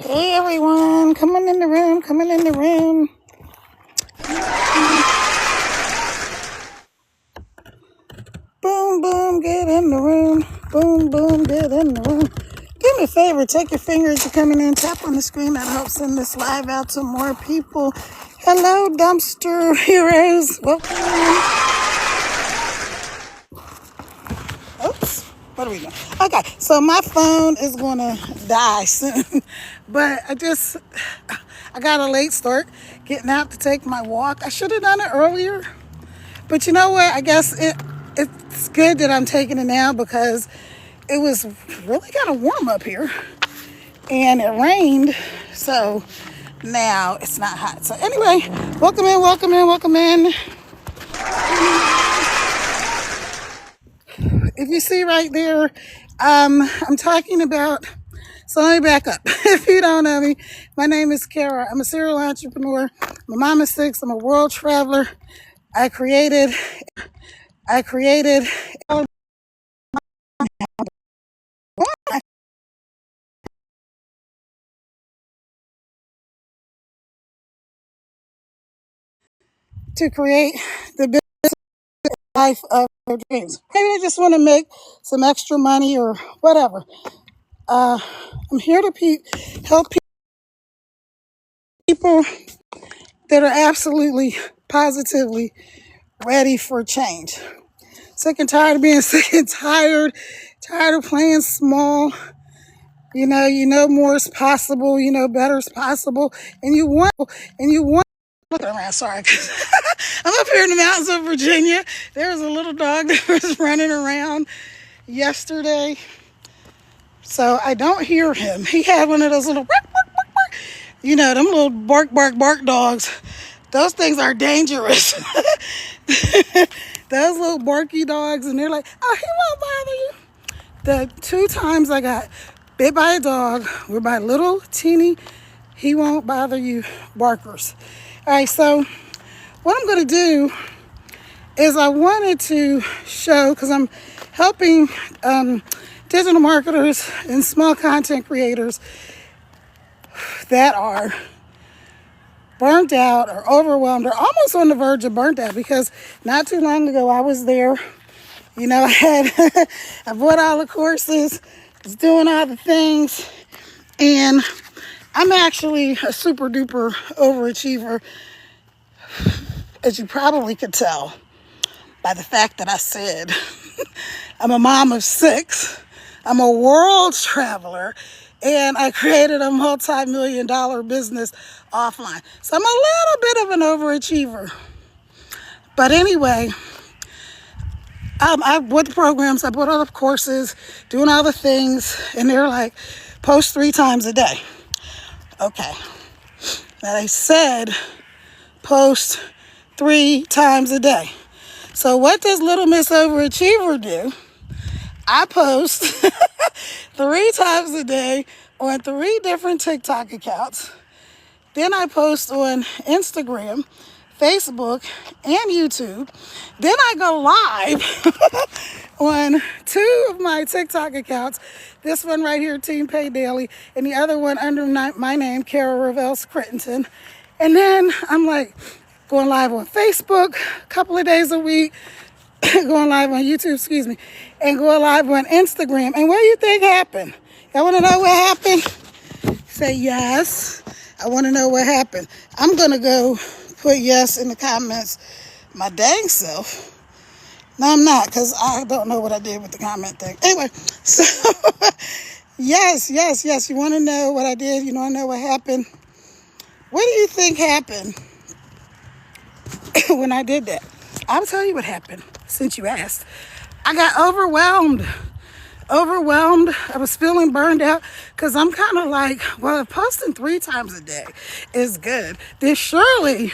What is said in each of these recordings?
Hey everyone, coming in the room, coming in the room. Boom, boom, get in the room. Boom, boom, get in the room. Do me a favor, take your fingers you're coming in, tap on the screen. That helps send this live out to more people. Hello, dumpster heroes. Welcome. Oops, what are we doing? Okay, so my phone is gonna die soon, but I got a late start getting out to take my walk. I should have done it earlier, but you know what? I guess it's good that I'm taking it now because it was really kind of warm up here and it rained, so now it's not hot. So anyway, welcome in, welcome in, welcome in. If you see right there, I'm talking about, so let me back up. If you don't know me, my name is Kara. I'm a serial entrepreneur. My mom is 6. I'm a world traveler. I created to create the business life of their dreams. Maybe I just want to make some extra money or whatever. I'm here to help people that are absolutely, positively ready for change. Sick and tired of being sick and tired of playing small. You know more is possible. You know better is possible, and you want. Looking around, sorry. I'm up here in the mountains of Virginia. There was a little dog that was running around yesterday, so I don't hear him. He had one of those little, bark, bark, bark, bark. Them little bark, bark, bark dogs. Those things are dangerous. Those little barky dogs, and they're like, oh, he won't bother you. The 2 times I got bit by a dog were by little teeny, he won't bother you barkers. All right, so what I'm going to do is I wanted to show, because I'm helping digital marketers and small content creators that are burnt out or overwhelmed or almost on the verge of burnt out, because not too long ago I was there. I bought all the courses, was doing all the things, and I'm actually a super duper overachiever, as you probably could tell by the fact that I said I'm a mom of 6, I'm a world traveler, and I created a multi-million-dollar business offline. So I'm a little bit of an overachiever. But anyway, I bought the programs, I bought all the courses, doing all the things, and they're like, post 3 times a day. Okay. Now they said post 3 times a day. So what does Little Miss Overachiever do? I post 3 times a day on 3 different TikTok accounts. Then I post on Instagram, Facebook, and YouTube. Then I go live on 2 of my TikTok accounts. This one right here, Team Pay Daily, and the other one under my name, Kara Revels Crittenton. And then I'm like going live on Facebook a couple of days a week, going live on YouTube, and going live on Instagram. And what do you think happened? Y'all want to know what happened? Say yes. I want to know what happened. I'm going to go put yes in the comments my dang self. No, I'm not, because I don't know what I did with the comment thing. Anyway, so yes. You want to know what I did? You want to know what happened? What do you think happened when I did that? I'll tell you what happened, since you asked. I got overwhelmed. I was feeling burned out, because I'm kind of like, well, if posting 3 times a day is good, then surely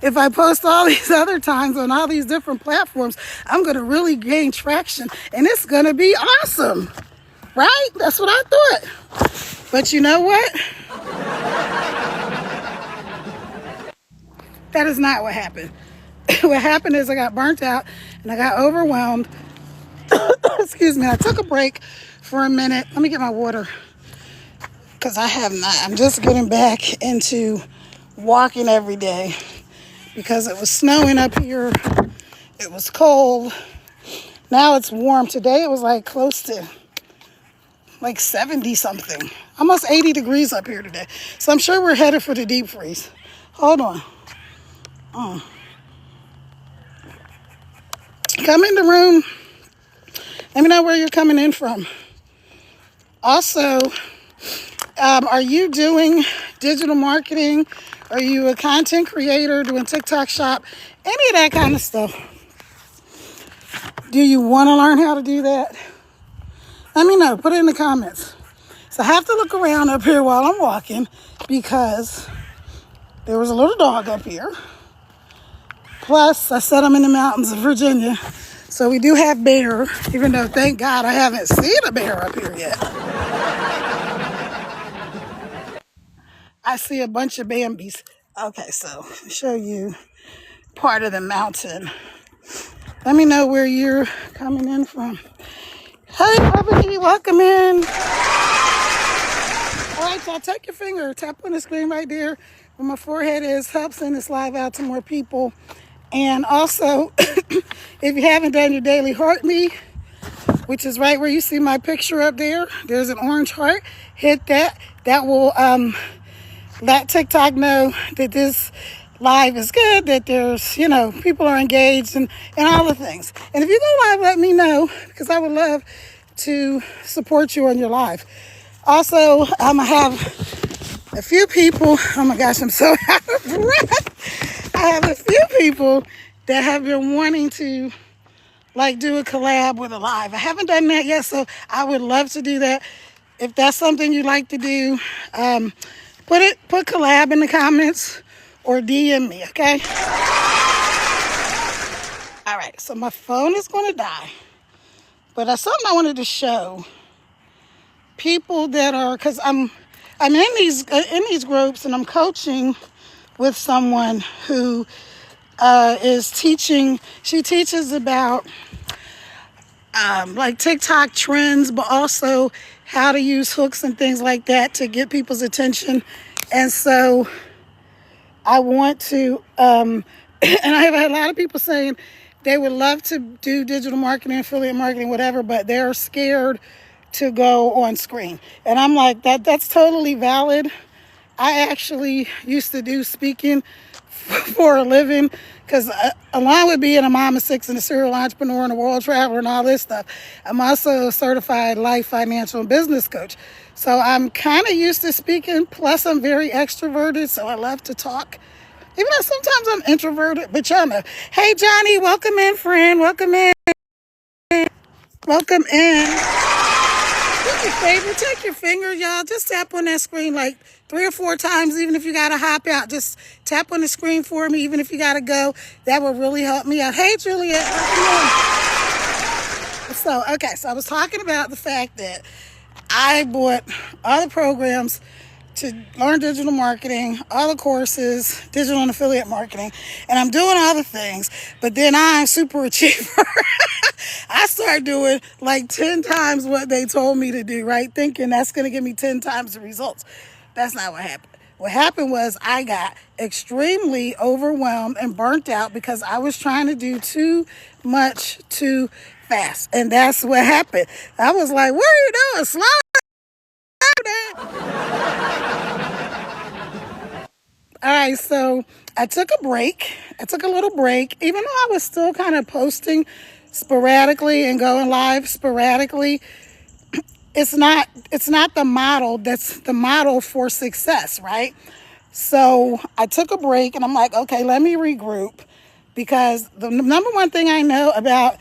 if I post all these other times on all these different platforms, I'm going to really gain traction, and it's going to be awesome, right? That's what I thought. But you know what? That is not what happened. What happened is I got burnt out and I got overwhelmed. Excuse me. I took a break for a minute. Let me get my water. because I have not. I'm just getting back into walking every day because it was snowing up here. It was cold. Now it's warm. Today it was like close to like 70 something. Almost 80 degrees up here today. So I'm sure we're headed for the deep freeze. Hold on. Come in the room. Let me know where you're coming in from. Also, are you doing digital marketing? Are you a content creator doing TikTok shop? Any of that kind of stuff. Do you want to learn how to do that? Let me know. Put it in the comments. So I have to look around up here while I'm walking because there was a little dog up here. Plus, I said I'm in the mountains of Virginia. So we do have bear, even though, thank God, I haven't seen a bear up here yet. I see a bunch of Bambis. Okay, so I'll show you part of the mountain. Let me know where you're coming in from. Hey, Bubby, welcome in. All right, so I'll take your finger, tap on the screen right there where my forehead is, help send this live out to more people. And also, if you haven't done your daily heart me, which is right where you see my picture up there, there's an orange heart. Hit that. That will let TikTok know that this live is good, that there's, people are engaged and all the things. And if you go live, let me know because I would love to support you on your live. Also, I have a few people. Oh my gosh, I'm so out of breath. I have a few people that have been wanting to do a collab with a live. I haven't done that yet, so I would love to do that. If that's something you'd like to do, put collab in the comments or DM me, okay? All right, so my phone is going to die, but that's something I wanted to show people that are, because I'm in these groups and I'm coaching with someone who is teaching. She teaches about TikTok trends, but also how to use hooks and things like that to get people's attention. And so I want to, and I have had a lot of people saying they would love to do digital marketing, affiliate marketing, whatever, but they're scared to go on screen. And I'm like, that's totally valid. I actually used to do speaking for a living because along with being a mom of six and a serial entrepreneur and a world traveler and all this stuff, I'm also a certified life, financial, and business coach. So I'm kind of used to speaking, plus I'm very extroverted, so I love to talk. Even though sometimes I'm introverted, but y'all know. Hey, Johnny, welcome in, friend. Welcome in. Welcome in. Do me a favor, take your finger, y'all. Just tap on that screen like 3 or 4 times, even if you got to hop out. Just tap on the screen for me, even if you got to go. That will really help me out. Hey, Juliet. So I was talking about the fact that I bought all the programs to learn digital marketing, all the courses, digital and affiliate marketing, and I'm doing all the things, but then I'm super achiever. I start doing like 10 times what they told me to do, right? Thinking that's going to give me 10 times the results. That's not what happened. What happened was I got extremely overwhelmed and burnt out because I was trying to do too much too fast. And that's what happened. I was like, what are you doing? Slow down. All right, so I took a break. I took a little break, even though I was still kind of posting sporadically and going live sporadically. It's not the model that's the model for success, right? So I took a break and I'm like, okay, let me regroup, because the number one thing I know about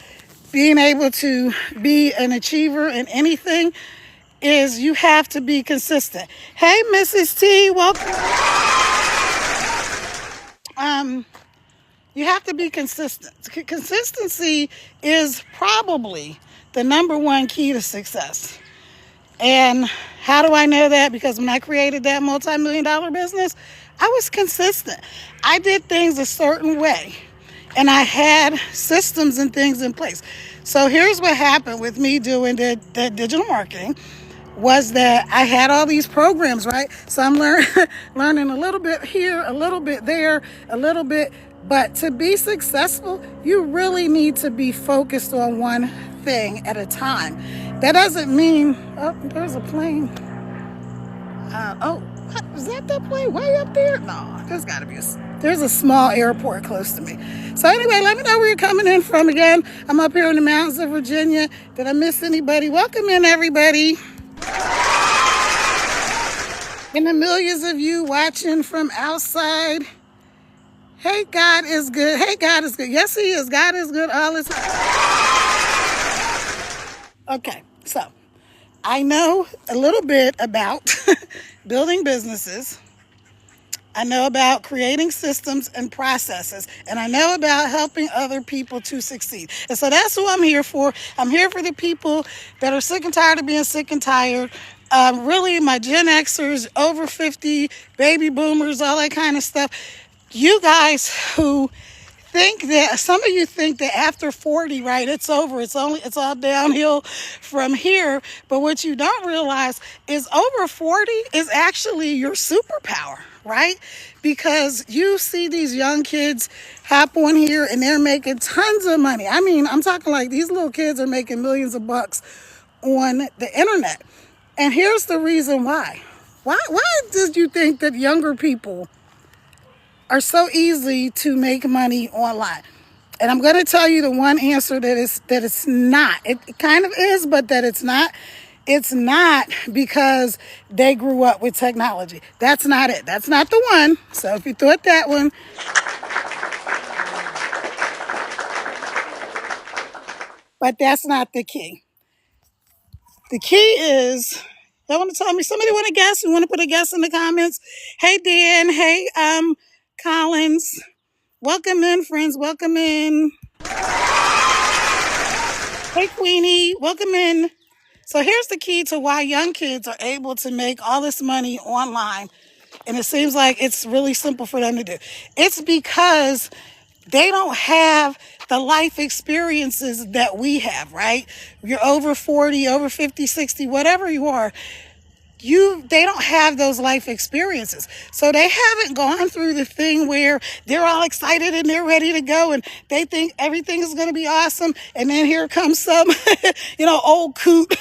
being able to be an achiever in anything is you have to be consistent. Hey, Mrs. T, welcome. You have to be consistent. Consistency is probably the number one key to success. And how do I know that? Because when I created that multi-million-dollar business, I was consistent. I did things a certain way, and I had systems and things in place. So here's what happened with me doing the digital marketing. was that I had all these programs, right? So I'm learning a little bit here, a little bit there, a little bit. But to be successful, you really need to be focused on one thing at a time. That doesn't mean, oh, there's a plane. Oh, what, is that plane way up there? No, there's got to be there's a small airport close to me. So anyway, let me know where you're coming in from again. I'm up here in the mountains of Virginia. Did I miss anybody? Welcome in, everybody. And the millions of you watching from outside. Hey, God is good. Hey, God is good. Yes, He is. God is good all the time. Okay, so I know a little bit about building businesses. I know about creating systems and processes, and I know about helping other people to succeed. And so that's who I'm here for. I'm here for the people that are sick and tired of being sick and tired. Really, my Gen Xers, over 50, baby boomers, all that kind of stuff. You guys who think that, some of you think that after 40, right, it's over. It's all downhill from here. But what you don't realize is over 40 is actually your superpower, right? Because you see these young kids hop on here and they're making tons of money. I mean, I'm talking like these little kids are making millions of bucks on the internet. And here's the reason why. Why did you think that younger people are so easy to make money online? And I'm going to tell you the one answer that it's not. It kind of is, but that it's not. It's not because they grew up with technology. That's not it. That's not the one. So if you thought that one, but that's not the key. The key is, y'all want to tell me, somebody want to guess? You want to put a guess in the comments? Hey, Dan. Hey, Collins. Welcome in, friends. Welcome in. Hey, Queenie. Welcome in. So here's the key to why young kids are able to make all this money online. And it seems like it's really simple for them to do. It's because they don't have the life experiences that we have, right? You're over 40, over 50, 60, whatever you are. They don't have those life experiences. So they haven't gone through the thing where they're all excited and they're ready to go and they think everything is going to be awesome. And then here comes some, old coot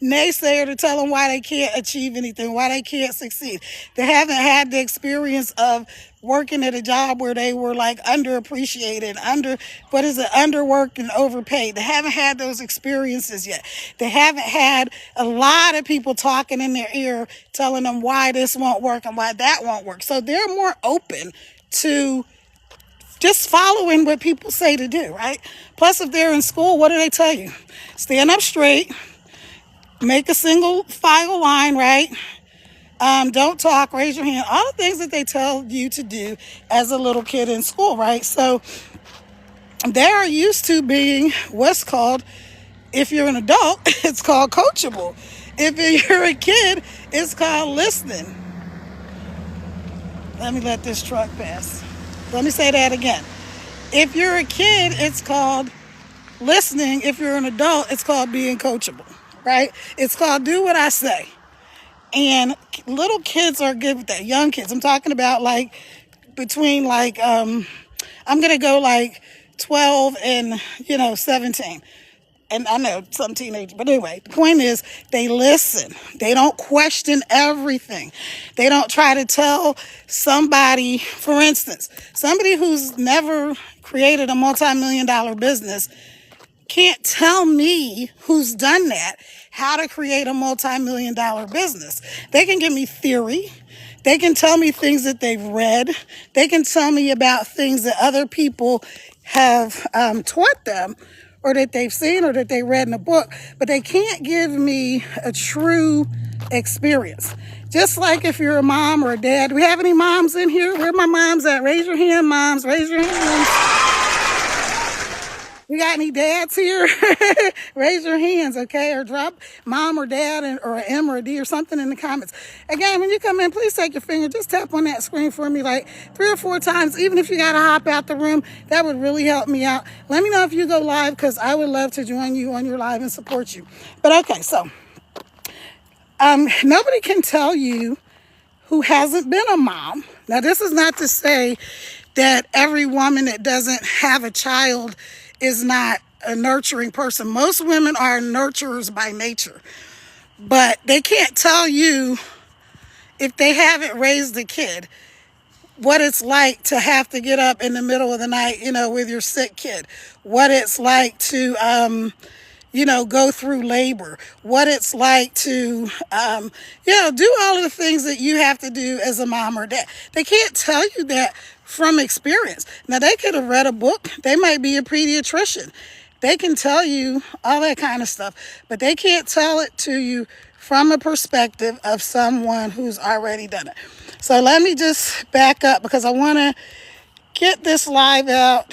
naysayer to tell them why they can't achieve anything, why they can't succeed. They haven't had the experience of working at a job where they were like underappreciated, underworked and overpaid. They haven't had those experiences yet. They haven't had a lot of people talking in their ear telling them why this won't work and why that won't work. So they're more open to just following what people say to do, right? Plus, if they're in school, what do they tell you? Stand up straight, make a single file line, right? Don't talk, raise your hand, all the things that they tell you to do as a little kid in school, right? So they are used to being what's called, if you're an adult, it's called coachable. If you're a kid, it's called listening. Let me let this truck pass. Let me say that again. If you're a kid, it's called listening. If you're an adult, it's called being coachable, right? It's called do what I say. And little kids are good with that. Young kids. I'm talking about like between like, I'm going to go like 12 and, 17. And I know some teenagers, but anyway, the point is they listen. They don't question everything. They don't try to tell somebody, for instance, somebody who's never created a multi-million-dollar business can't tell me, who's done that, how to create a multi-million-dollar business. They can give me theory. They can tell me things that they've read. They can tell me about things that other people have taught them, or that they've seen, or that they read in a book, but they can't give me a true experience. Just like if you're a mom or a dad. Do we have any moms in here? Where are my moms at? Raise your hand, moms. Raise your hands. We got any dads here? Raise your hands, okay? Or drop mom or dad or an M or a D or something in the comments. Again, when you come in, please take your finger, just tap on that screen for me like 3 or 4 times. Even if you got to hop out the room, that would really help me out. Let me know if you go live because I would love to join you on your live and support you. But okay, so Nobody can tell you who hasn't been a mom. Now, this is not to say that every woman that doesn't have a child is not a nurturing person. Most women are nurturers by nature, but they can't tell you, if they haven't raised a kid, what it's like to have to get up in the middle of the night, with your sick kid, what it's like to, go through labor, what it's like to, do all of the things that you have to do as a mom or dad. They can't tell you that from experience. Now, they could have read a book. They might be a pediatrician. They can tell you all that kind of stuff, but they can't tell it to you from a perspective of someone who's already done it. So let me just back up because I want to get this live out.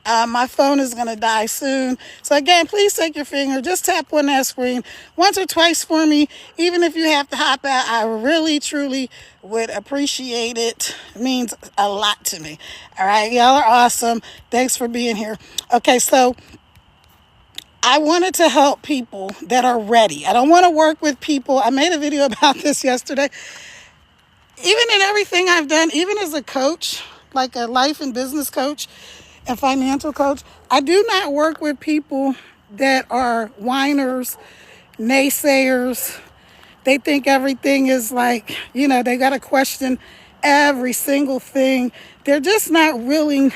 My phone is going to die soon. So again, please take your finger, just tap on that screen once or twice for me. Even if you have to hop out, I really, truly would appreciate it. It means a lot to me. All right, y'all are awesome. Thanks for being here. Okay, so I wanted to help people that are ready. I don't want to work with people. I made a video about this yesterday. Even in everything I've done, even as a coach, like a life and business coach and financial coach, I do not work with people that are whiners, naysayers. They think everything is like, they got to question every single thing. They're just not really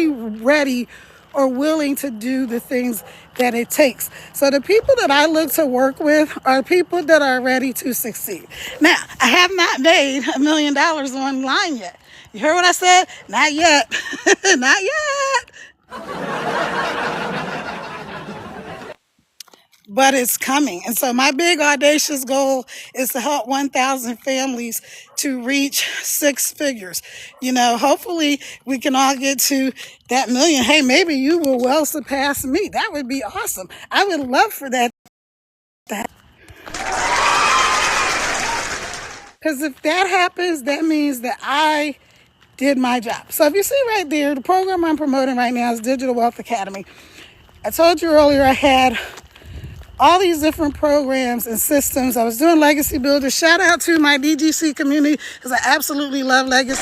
ready or willing to do the things that it takes. So the people that I look to work with are people that are ready to succeed. Now, I have not made $1 million online yet. You heard what I said? Not yet. Not yet. But it's coming. And so my big audacious goal is to help 1,000 families to reach 6 figures. Hopefully we can all get to that million. Hey, maybe you will well surpass me. That would be awesome. I would love for that. Because if that happens, that means that I did my job. So if you see right there, the program I'm promoting right now is Digital Wealth Academy. I told you earlier I had all these different programs and systems. I was doing Legacy Builder. Shout out to my DGC community because I absolutely love Legacy.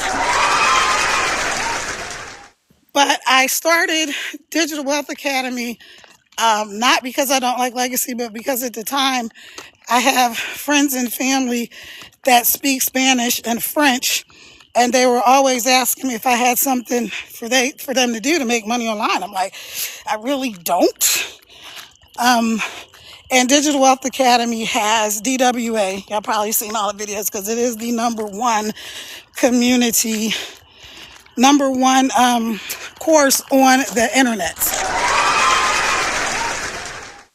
But I started Digital Wealth Academy not because I don't like Legacy, but because at the time I have friends and family that speak Spanish and French, and they were always asking me if I had something for them to do to make money online. I'm like, I really don't. And Digital Wealth Academy has DWA. Y'all probably seen all the videos because it is the #1 community, #1 course on the internet.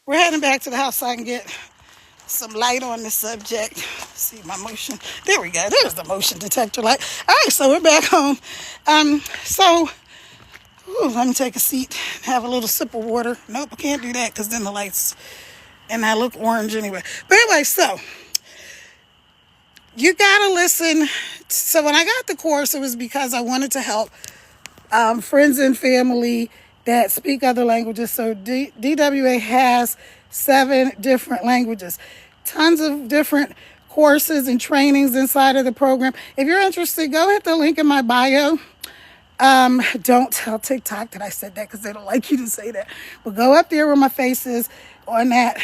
We're heading back to the house so I can get some light on the subject. See my motion. There we go. There's the motion detector light. All right, so we're back home. Let me take a seat and have a little sip of water. Nope, I can't do that because then the lights, and I look orange anyway. But anyway, so you gotta listen. So when I got the course, it was because I wanted to help friends and family that speak other languages. So DWA has 7 different languages, tons of different courses and trainings inside of the program. If you're interested, go hit the link in my bio. Don't tell TikTok that I said that because they don't like you to say that. But go up there where my face is on that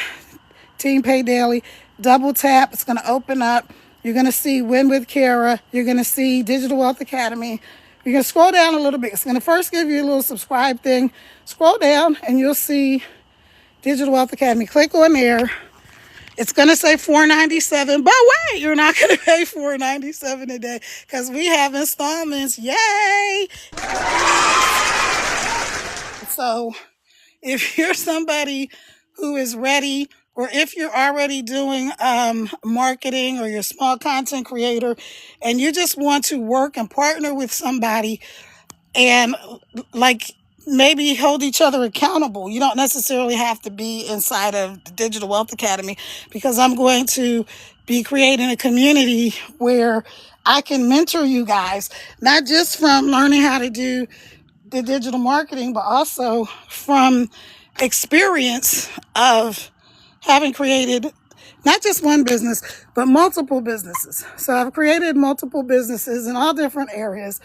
Team Pay Daily. Double tap. It's going to open up. You're going to see Win with Kara. You're going to see Digital Wealth Academy. You're going to scroll down a little bit. It's going to first give you a little subscribe thing. Scroll down and you'll see Digital Wealth Academy. Click on there. It's going to say $4.97, but wait, you're not going to pay $4.97 a day because we have installments. Yay! So if you're somebody who is ready, or if you're already doing marketing, or you're a small content creator and you just want to work and partner with somebody and maybe hold each other accountable. You don't necessarily have to be inside of the Digital Wealth Academy because I'm going to be creating a community where I can mentor you guys, not just from learning how to do the digital marketing, but also from experience of having created not just one business, but multiple businesses. So I've created multiple businesses in all different areas.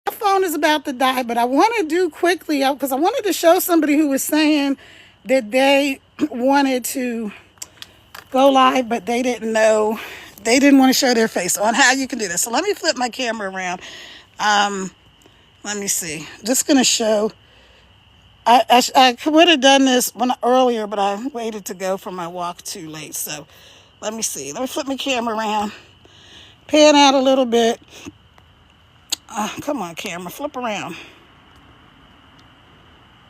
My phone is about to die, but I want to do quickly because I wanted to show somebody who was saying that they wanted to go live, but they didn't know, they didn't want to show their face on how you can do this. So let me flip my camera around. Let me see. Just going to show. I would have done this earlier, but I waited to go for my walk too late. So let me see. Let me flip my camera around. Pan out a little bit. Come on, camera. Flip around.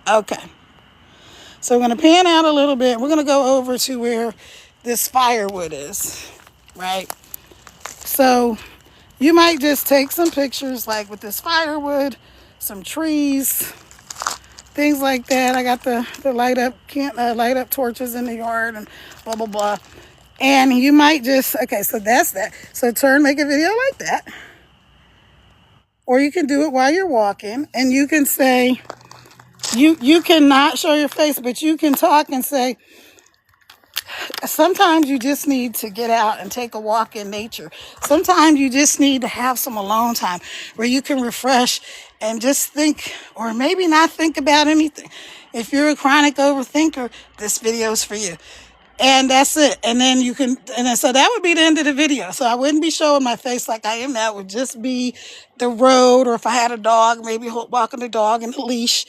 Okay. So we're going to pan out a little bit. We're going to go over to where this firewood is, right? So you might just take some pictures like with this firewood, some trees, things like that. I got the light up torches in the yard and blah, blah, blah. And you might just, okay, so that's that. So make a video like that. Or you can do it while you're walking and you can say, you cannot show your face, but you can talk and say, sometimes you just need to get out and take a walk in nature. Sometimes you just need to have some alone time where you can refresh and just think, or maybe not think about anything. If you're a chronic overthinker, this video is for you. And that's it. And then you can, and then, so that would be the end of the video. So I wouldn't be showing my face like I am now. It would just be the road, or if I had a dog, maybe walking the dog in a leash,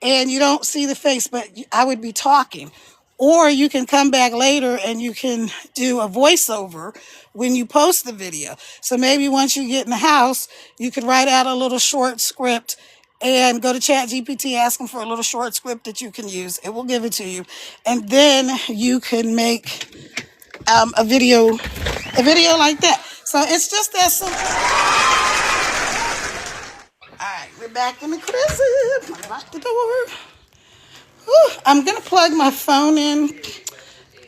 and you don't see the face, but I would be talking. Or you can come back later and you can do a voiceover when you post the video. So maybe once you get in the house, you could write out a little short script and go to ChatGPT, ask them for a little short script that you can use. It will give it to you. And then you can make a video like that. So it's just that simple. All right, we're back in the crib. Lock the door. Whew, I'm gonna plug my phone in.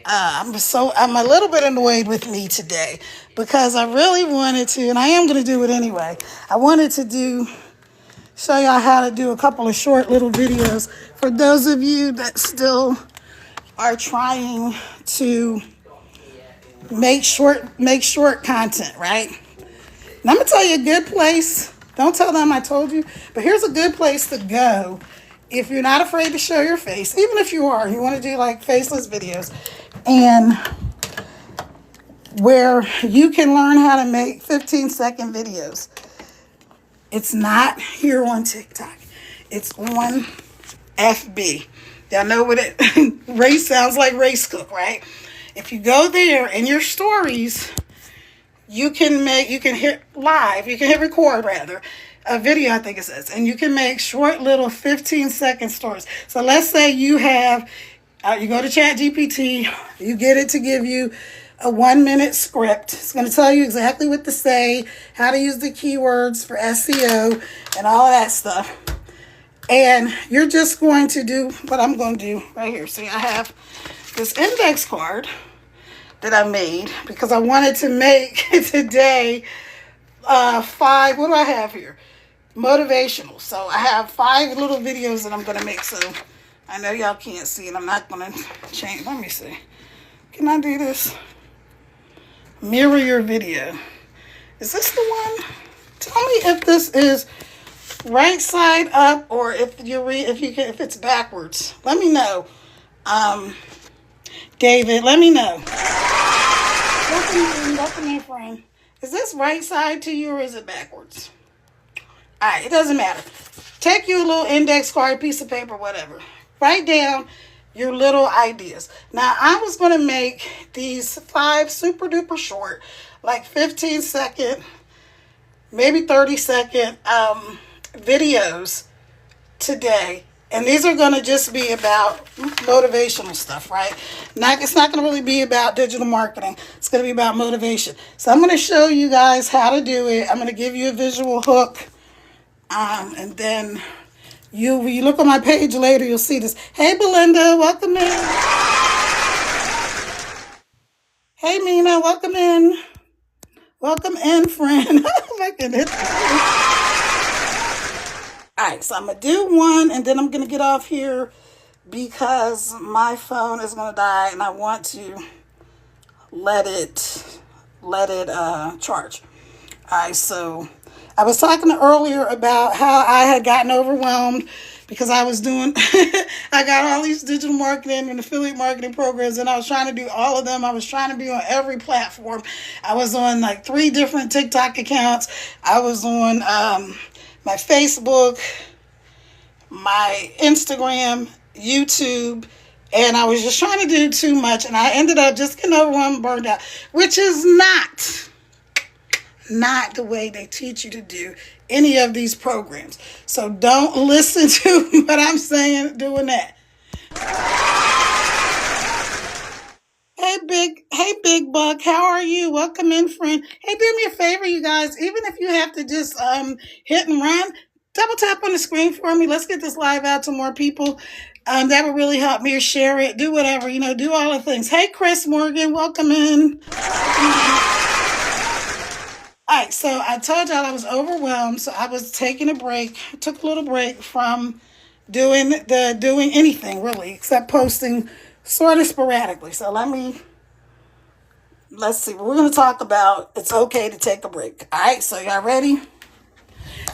I'm a little bit annoyed with me today because I really wanted to, and I am gonna do it anyway. I wanted to show y'all how to do a couple of short little videos for those of you that still are trying to make short content, right? And I'm gonna tell you a good place. Don't tell them I told you, but here's a good place to go if you're not afraid to show your face. Even if you are, you want to do like faceless videos, and where you can learn how to make 15-second videos. It's not here on TikTok. It's on FB. Y'all know what race sounds like, Race Cook, right? If you go there in your stories, you can hit record rather, a video, I think it says, and you can make short little 15-second stories. So let's say you have, you go to ChatGPT, you get it to give you a 1-minute script. It's going to tell you exactly what to say, how to use the keywords for SEO and all of that stuff. And you're just going to do what I'm going to do right here. See, I have this index card that I made because I wanted to make today 5, what do I have here? Motivational. So I have 5 little videos that I'm going to make. So I know y'all can't see it. I'm not going to change. Let me see. Can I do this? Mirror your video. Is this the one? Tell me if this is right side up or if it's backwards. Let me know. David, let me know. Welcome in, friend. Is this right side to you or is it backwards? All right, it doesn't matter. Take your little index card, piece of paper, whatever. Write down your little ideas. Now, I was going to make these 5 super duper short, like 15-second, maybe 30-second videos today. And these are going to just be about motivational stuff, right? It's not going to really be about digital marketing. It's going to be about motivation. So I'm going to show you guys how to do it. I'm going to give you a visual hook. And then when you look on my page later, you'll see this. Hey, Belinda, welcome in. Hey, Mina, welcome in. Welcome in, friend. Oh, my goodness. All right, so I'm going to do one, and then I'm going to get off here because my phone is going to die and I want to let it charge. All right, so I was talking earlier about how I had gotten overwhelmed because I was doing, I got all these digital marketing and affiliate marketing programs, and I was trying to do all of them. I was trying to be on every platform. I was on like 3 different TikTok accounts. I was on my Facebook, my Instagram, YouTube, and I was just trying to do too much, and I ended up just getting overwhelmed and burned out, which is not the way they teach you to do any of these programs. So don't listen to what I'm saying doing that. Hey big bug, how are you? Welcome in, friend. Hey, do me a favor, you guys. Even if you have to just hit and run, double tap on the screen for me. Let's get this live out to more people. That would really help me, or share it, do whatever, do all the things. Hey, Chris Morgan, welcome in. All right, so I told y'all I was overwhelmed, so I was taking a break. Took a little break from doing anything really, except posting sort of sporadically. So let's see. We're going to talk about it's okay to take a break. All right, so y'all ready?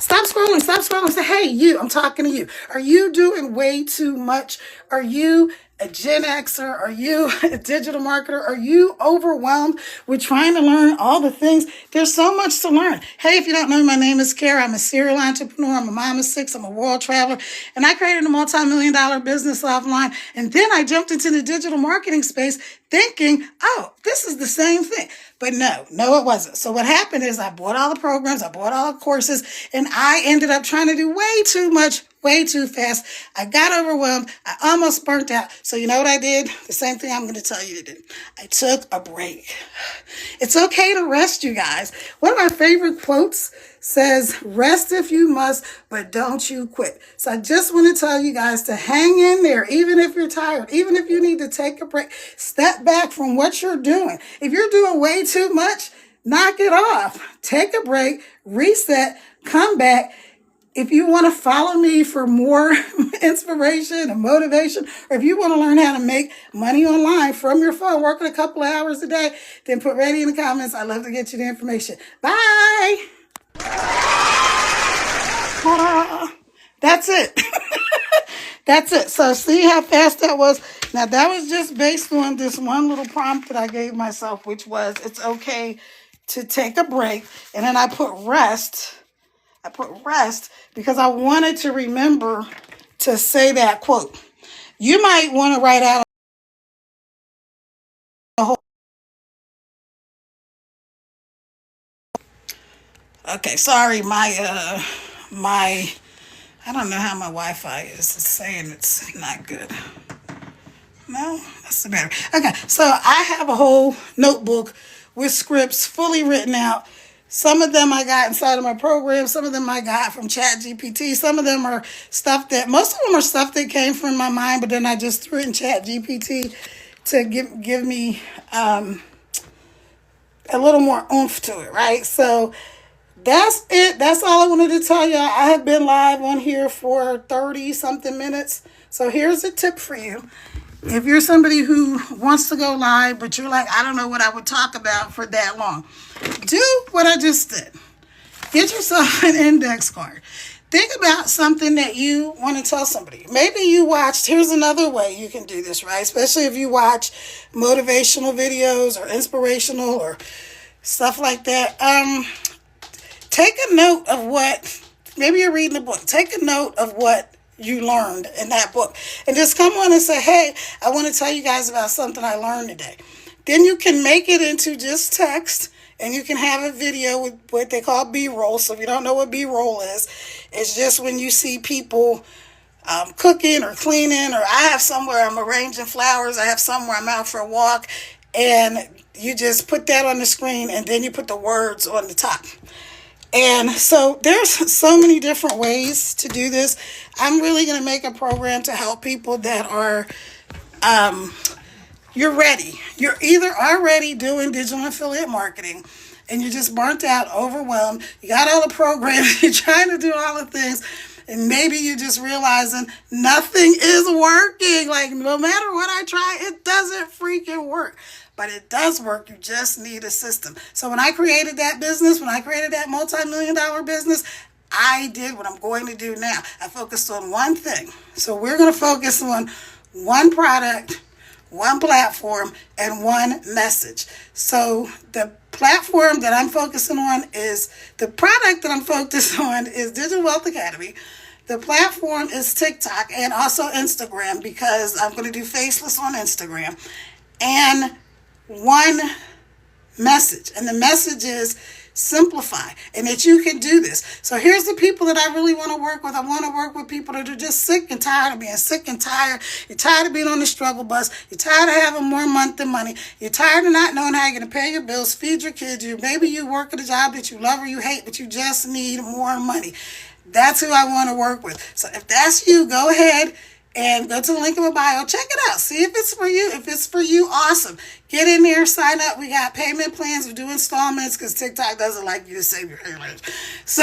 Stop scrolling. Say, hey, you, I'm talking to you. Are you doing way too much? Are you a Gen Xer? Are you a digital marketer? Are you overwhelmed with trying to learn all the things? There's so much to learn. Hey, if you don't know, my name is Kara. I'm a serial entrepreneur. I'm a mom of 6. I'm a world traveler. And I created a multi-million-dollar business offline. And then I jumped into the digital marketing space thinking, oh, this is the same thing. But no, it wasn't. So what happened is I bought all the programs, I bought all the courses, and I ended up trying to do way too much, way too fast. I got overwhelmed. I almost burnt out. So you know what I did? The same thing I'm going to tell you to do. I took a break. It's okay to rest, you guys. One of my favorite quotes says, rest if you must, but don't you quit. So I just want to tell you guys to hang in there, even if you're tired, even if you need to take a break, step back from what you're doing. If you're doing way too much, knock it off. Take a break, reset, come back. If you want to follow me for more inspiration and motivation, or if you want to learn how to make money online from your phone, working a couple of hours a day, then put ready in the comments. I'd love to get you the information. Bye. That's it. That's it. So see how fast that was? Now that was just based on this one little prompt that I gave myself, which was it's okay to take a break. And then I put rest. Because I wanted to remember to say that quote. You might want to write out a whole. Okay, sorry, my I don't know how my Wi-Fi is. It's saying it's not good. No, that's the better. Okay, so I have a whole notebook with scripts fully written out. Some of them I got inside of my program. Some of them I got from ChatGPT. Some of them are most of them are stuff that came from my mind, but then I just threw it in ChatGPT to give me a little more oomph to it, right? So that's it. That's all I wanted to tell you. I have been live on here for 30 something minutes. So here's a tip for you. If you're somebody who wants to go live, but you're like, I don't know what I would talk about for that long, do what I just did. Get yourself an index card. Think about something that you want to tell somebody. Maybe you watched, here's another way you can do this, right? Especially if you watch motivational videos or inspirational or stuff like that. Take a note of maybe you're reading a book. Take a note of what you learned in that book. And just come on and say, hey, I want to tell you guys about something I learned today. Then you can make it into just text, and you can have a video with what they call B-roll. So if you don't know what B-roll is, it's just when you see people cooking or cleaning, or I have somewhere I'm arranging flowers, I have somewhere I'm out for a walk, and you just put that on the screen, and then you put the words on the top. And so there's so many different ways to do this. I'm really going to make a program to help people that are, you're ready. You're either already doing digital affiliate marketing and you're just burnt out, overwhelmed. You got all the programs, you're trying to do all the things, And maybe you're just realizing nothing is working. Like, no matter what I try, it doesn't freaking work. But it does work. You just need a system. So when I created that business, when I created that multi-million-dollar business, I did what I'm going to do now. I focused on one thing. So we're going to focus on one product, one platform, and one message. So the platform that I'm focusing on is, the product that I'm focused on is Digital Wealth Academy. The platform is TikTok and also Instagram, because I'm going to do Faceless on Instagram. And one message. And the message is simplify, and that you can do this. So here's the people that I really want to work with. I want to work with people that are just sick and tired of being sick and tired. You're tired of being on the struggle bus. You're tired of having more month than money. You're tired of not knowing how you're going to pay your bills, feed your kids. Maybe you work at a job that you love or you hate, but you just need more money. That's who I want to work with. So if that's you, go ahead and go to the link in my bio. Check it out. See if it's for you. If it's for you, awesome. Get in there, sign up. We got payment plans. We do installments because TikTok doesn't like you to save your hairline. So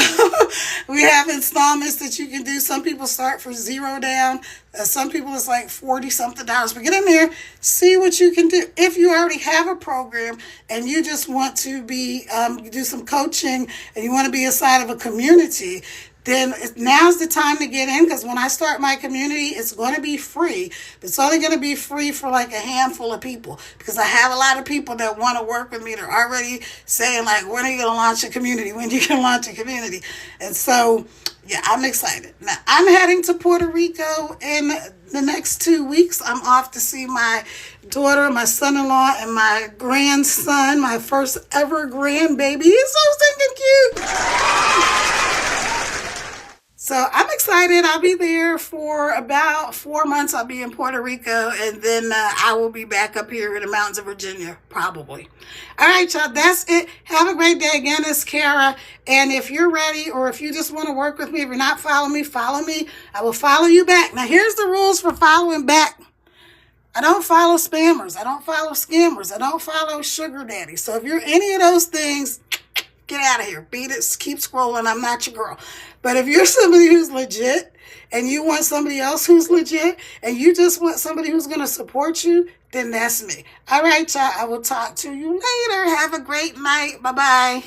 we have installments that you can do. Some people start for $0 down. Some people it's like $40-something. But get in there, see what you can do. If you already have a program and you just want to be do some coaching and you want to be inside of a community, then now's the time to get in, because when I start my community, it's going to be free. But it's only going to be free for like a handful of people, because I have a lot of people that want to work with me. They're already saying, like, when are you going to launch a community? When are you going to launch a community? And so, yeah, I'm excited. Now, I'm heading to Puerto Rico in the next 2 weeks. I'm off to see my daughter, my son-in-law, and my grandson, my first ever grandbaby. He's so stinking cute. So I'm excited. I'll be there for about 4 months. I'll be in Puerto Rico, and then I will be back up here in the mountains of Virginia, probably. All right, y'all, that's it. Have a great day. Again, it's Kara. And if you're ready, or if you just want to work with me, if you're not following me, follow me. I will follow you back. Now, here's the rules for following back. I don't follow spammers. I don't follow scammers. I don't follow sugar daddy. So if you're any of those things, get out of here. Beat it. Keep scrolling. I'm not your girl. But if you're somebody who's legit and you want somebody else who's legit and you just want somebody who's going to support you, then that's me. All right, y'all. I will talk to you later. Have a great night. Bye-bye.